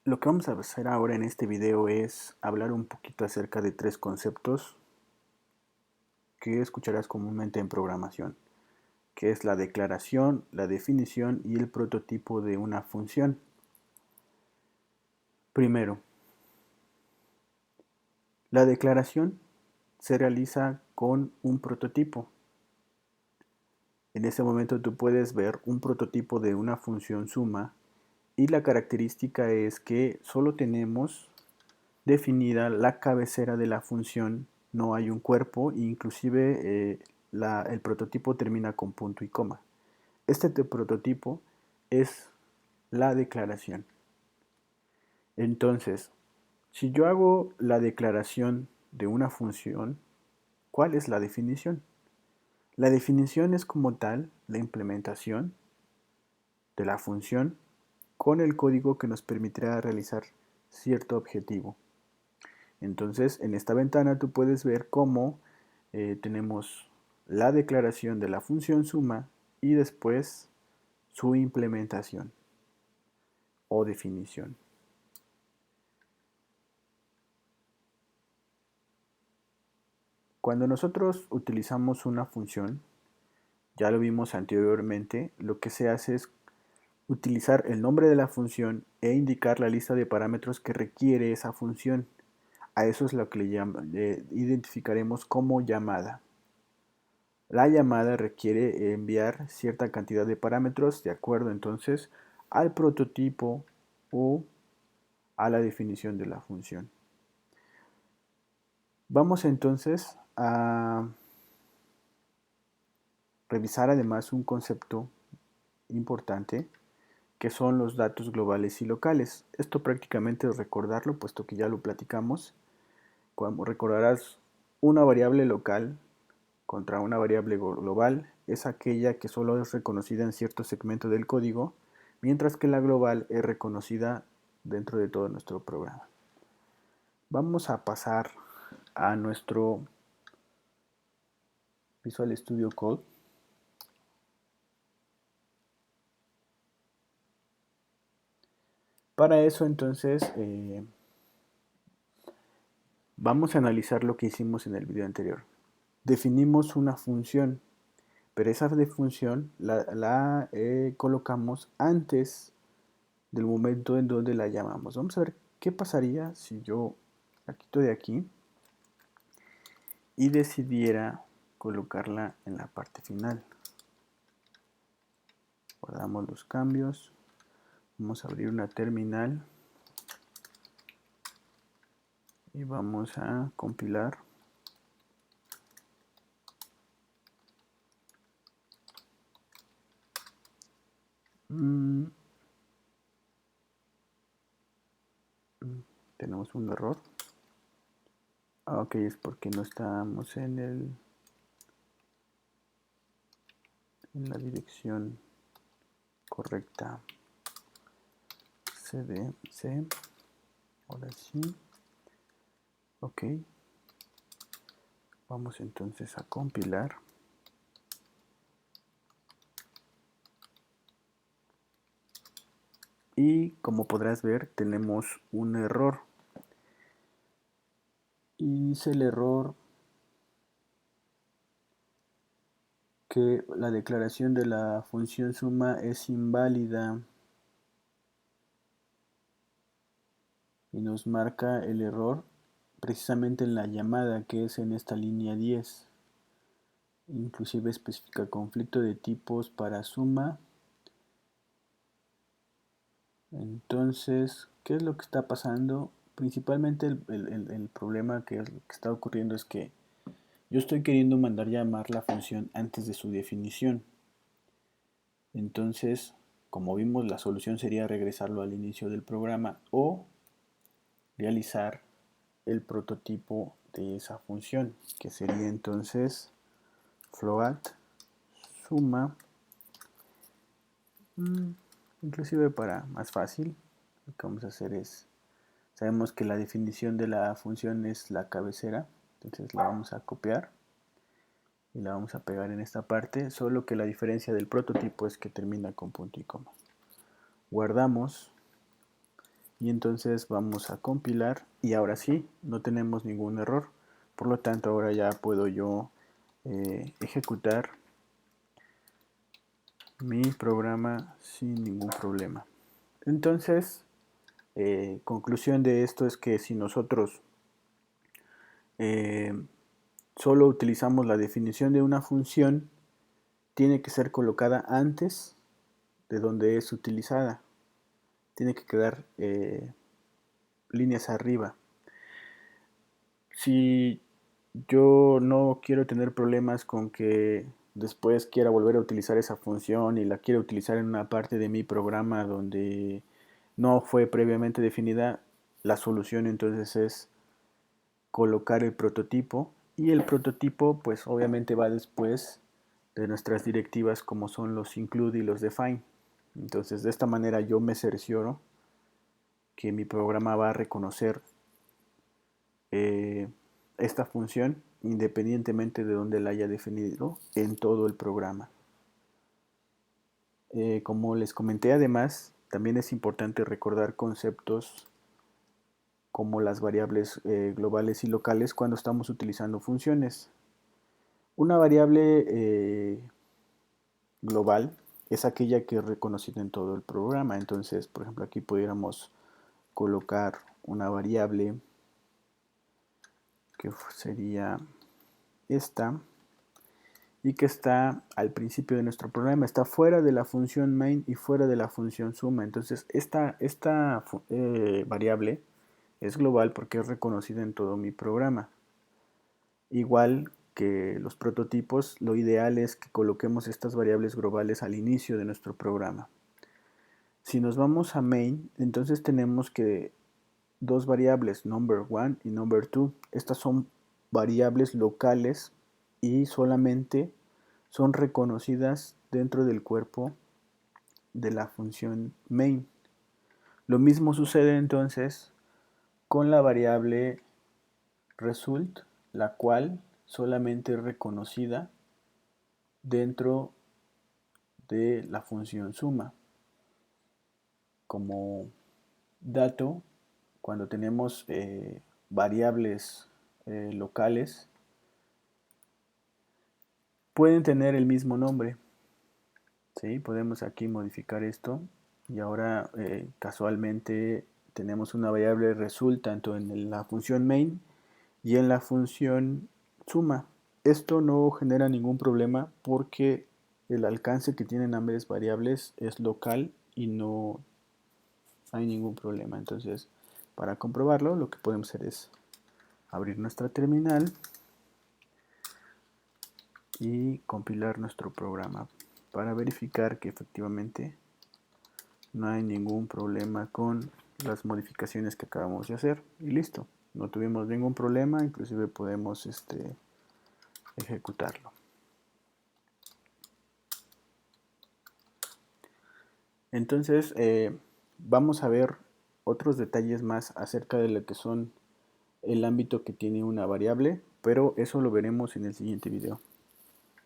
Lo que vamos a hacer ahora en este video es hablar un poquito acerca de tres conceptos que escucharás comúnmente en programación, que es la declaración, la definición y el prototipo de una función. Primero, la declaración se realiza con un prototipo. En ese momento tú puedes ver un prototipo de una función suma y la característica es que solo tenemos definida la cabecera de la función, no hay un cuerpo e inclusive el prototipo termina con punto y coma. Este prototipo es la declaración. Entonces, si yo hago la declaración de una función, ¿cuál es la definición? La definición es como tal la implementación de la función con el código que nos permitirá realizar cierto objetivo. Entonces, en esta ventana tú puedes ver cómo tenemos la declaración de la función suma y después su implementación o definición. Cuando nosotros utilizamos una función, ya lo vimos anteriormente, lo que se hace es utilizar el nombre de la función e indicar la lista de parámetros que requiere esa función. A eso es lo que le identificaremos como llamada. La llamada requiere enviar cierta cantidad de parámetros de acuerdo entonces al prototipo o a la definición de la función. Vamos entonces a revisar además un concepto importante que son los datos globales y locales. Esto prácticamente es recordarlo puesto que ya lo platicamos. Cuando recordarás una variable local contra una variable global es aquella que solo es reconocida en cierto segmento del código, mientras que la global es reconocida dentro de todo nuestro programa. Vamos a pasar a nuestro Visual Studio Code. Para eso entonces vamos a analizar lo que hicimos en el video anterior. Definimos una función, pero esa función la colocamos antes del momento en donde la llamamos. Vamos a ver qué pasaría si yo la quito de aquí y decidiera colocarla en la parte final. Guardamos los cambios. Vamos a abrir una terminal y vamos a compilar. Tenemos un error. Ok, es porque no estamos en la dirección correcta. cdc, ahora sí. Ok, vamos entonces a compilar. Y como podrás ver, tenemos un error. Y dice el error que la declaración de la función suma es inválida. Y nos marca el error precisamente en la llamada, que es en esta línea 10. Inclusive especifica conflicto de tipos para suma. Entonces, ¿qué es lo que está pasando? Principalmente el problema que está ocurriendo es que yo estoy queriendo mandar llamar la función antes de su definición. Entonces, como vimos, la solución sería regresarlo al inicio del programa o realizar el prototipo de esa función, que sería entonces float suma. Inclusive para más fácil, lo que vamos a hacer es, sabemos que la definición de la función es la cabecera, entonces la vamos a copiar y la vamos a pegar en esta parte, solo que la diferencia del prototipo es que termina con punto y coma. Guardamos y entonces vamos a compilar y ahora sí, no tenemos ningún error. Por lo tanto, ahora ya puedo yo ejecutar mi programa sin ningún problema. Entonces, conclusión de esto es que si nosotros eh, solo utilizamos la definición de una función, tiene que ser colocada antes de donde es utilizada. Tiene que quedar líneas arriba. Si yo no quiero tener problemas con que después quiera volver a utilizar esa función y la quiera utilizar en una parte de mi programa donde no fue previamente definida, la solución entonces es colocar el prototipo, y el prototipo pues obviamente va después de nuestras directivas como son los include y los define. Entonces de esta manera yo me cercioro que mi programa va a reconocer eh, esta función independientemente de donde la haya definido en todo el programa. Como les comenté, además también es importante recordar conceptos como las variables globales y locales cuando estamos utilizando funciones. Una variable global es aquella que es reconocida en todo el programa. Entonces, por ejemplo, aquí pudiéramos colocar una variable que sería esta y que está al principio de nuestro programa, está fuera de la función main y fuera de la función suma. Entonces, esta variable es global porque es reconocida en todo mi programa. Igual que los prototipos, lo ideal es que coloquemos estas variables globales al inicio de nuestro programa. Si nos vamos a main, entonces tenemos que dos variables, number1 y number2. Estas son variables locales y solamente son reconocidas dentro del cuerpo de la función main. Lo mismo sucede entonces con la variable result, la cual solamente es reconocida dentro de la función suma. Como dato, cuando tenemos variables locales, pueden tener el mismo nombre. ¿Sí? Podemos aquí modificar esto y ahora casualmente tenemos una variable result tanto en la función main y en la función suma. Esto no genera ningún problema porque el alcance que tienen ambas variables es local y no hay ningún problema. Entonces, para comprobarlo, lo que podemos hacer es abrir nuestra terminal y compilar nuestro programa para verificar que efectivamente no hay ningún problema con las modificaciones que acabamos de hacer y listo, no tuvimos ningún problema, inclusive podemos ejecutarlo. Entonces vamos a ver otros detalles más acerca de lo que son el ámbito que tiene una variable, pero eso lo veremos en el siguiente video.